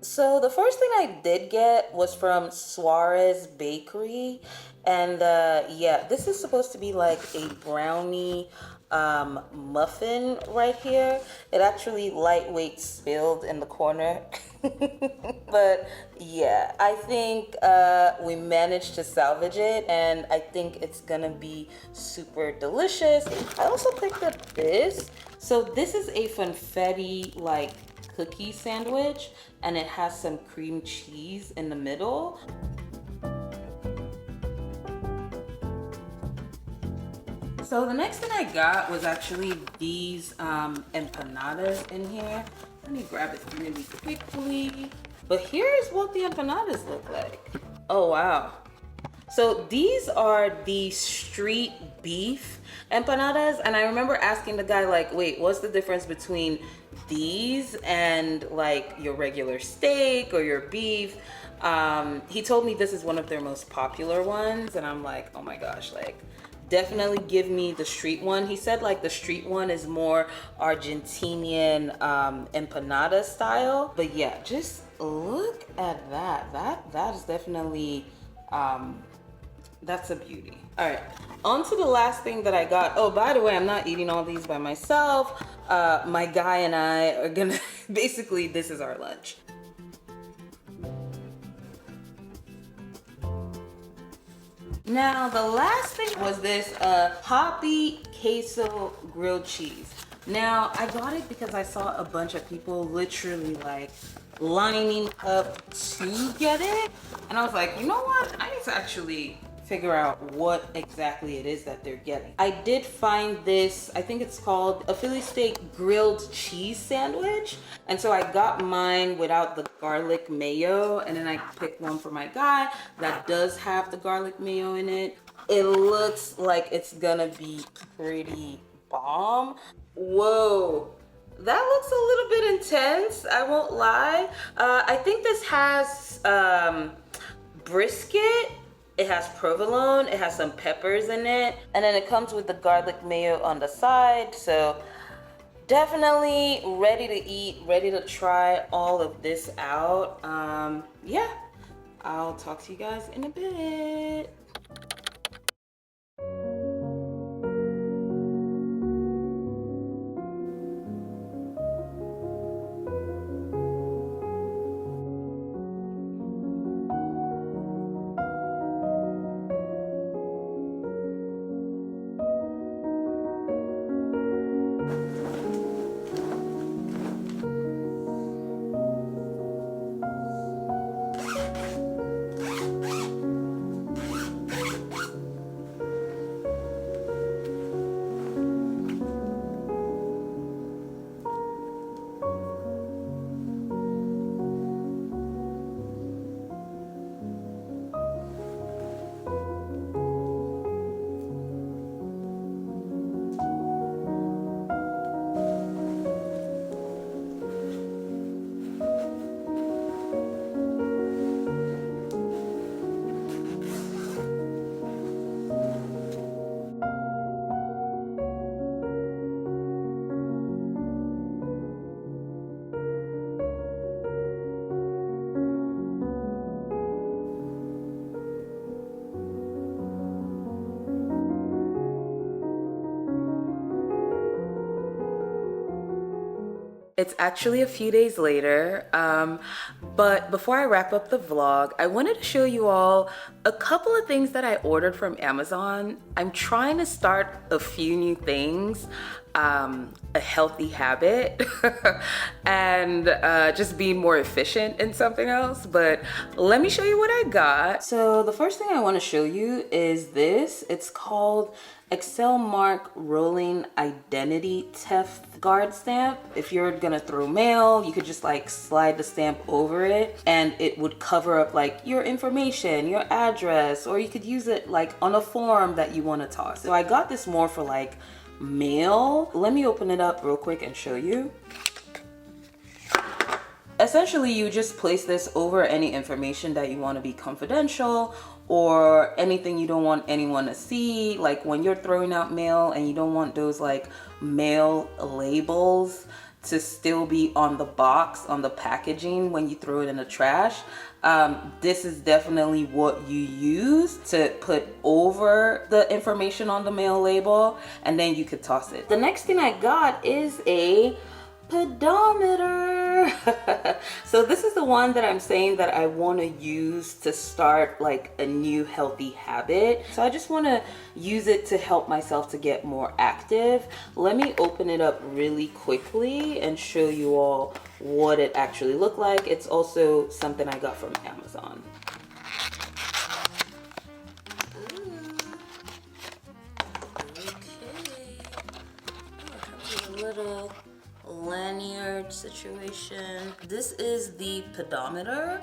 So the first thing I did get was from Suarez Bakery, and yeah, this is supposed to be like a brownie muffin right here. It actually lightweight spilled in the corner. But yeah, I think we managed to salvage it, and I think it's gonna be super delicious. I also picked up this. So this is a funfetti like cookie sandwich, and it has some cream cheese in the middle. So the next thing I got was actually these empanadas in here. Let me grab it really quickly. But here's what the empanadas look like. Oh wow. So these are the street beef empanadas, and I remember asking the guy like, wait, what's the difference between these and like your regular steak or your beef? He told me this is one of their most popular ones, and I'm like, oh my gosh, like definitely give me the street one. He said like the street one is more Argentinian empanada style, but yeah, just look at that. That is definitely that's a beauty. All right, on to the last thing that I got. Oh, by the way, I'm not eating all these by myself. My guy and I are gonna, basically this is our lunch. Now, the last thing was this hoppy queso grilled cheese. Now, I got it because I saw a bunch of people literally like lining up to get it. And I was like, you know what? I need to actually figure out what exactly it is that they're getting. I did find this, I think it's called a Philly steak grilled cheese sandwich. And so I got mine without the garlic mayo, and then I picked one for my guy that does have the garlic mayo in it. It looks like it's gonna be pretty bomb. Whoa. That looks a little bit intense, I won't lie. I think this has brisket, it has provolone, it has some peppers in it, and then it comes with the garlic mayo on the side. So definitely ready to eat, ready to try all of this out. Yeah, I'll talk to you guys in a bit. It's actually a few days later, but before I wrap up the vlog, I wanted to show you all a couple of things that I ordered from Amazon. I'm trying to start a few new things, a healthy habit, and just being more efficient in something else. But let me show you what I got. So the first thing I want to show you is this. It's called Excel Mark Rolling Identity Theft Guard Stamp. If you're gonna throw mail, you could just like slide the stamp over it and it would cover up like your information, your address, or you could use it like on a form that you want to toss. So I got this more for like mail. Let me open it up real quick and show you. Essentially, you just place this over any information that you want to be confidential or anything you don't want anyone to see. Like when you're throwing out mail and you don't want those like mail labels to still be on the box, on the packaging when you throw it in the trash. This is definitely what you use to put over the information on the mail label, and then you could toss it. The next thing I got is a pedometer. So this is the one that I'm saying that I want to use to start like a new healthy habit. So I just want to use it to help myself to get more active. Let me open it up really quickly and show you all what it actually looked like. It's also something I got from Amazon. Little lanyard situation. This is the pedometer.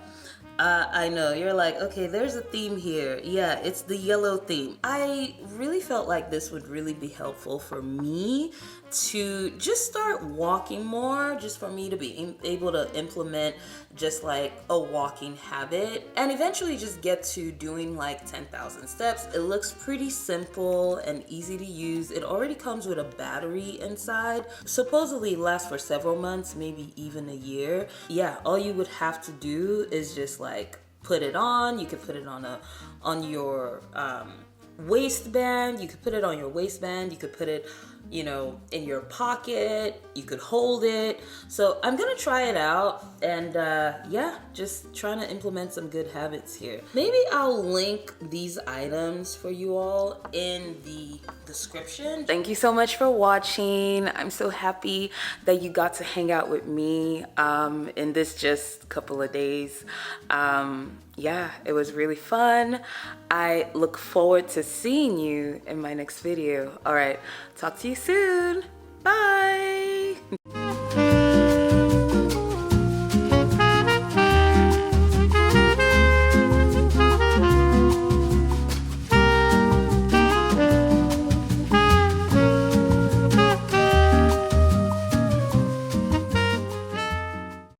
I know you're like, okay, there's a theme here. Yeah, it's the yellow theme. I really felt like this would really be helpful for me to just start walking more, just for me to be able to implement just like a walking habit and eventually just get to doing like 10,000 steps. It looks pretty simple and easy to use. It already comes with a battery inside. Supposedly lasts for several months, maybe even a year. Yeah, all you would have to do is just like put it on. You could put it on your waistband. You could put it on your waistband. You could put it, you know, in your pocket. You could hold it. So I'm gonna try it out, and yeah, just trying to implement some good habits here. Maybe I'll link these items for you all in the description. Thank you so much for watching. I'm so happy that you got to hang out with me in this just couple of days. Yeah, it was really fun. I look forward to seeing you in my next video. All right, talk to you soon. Bye.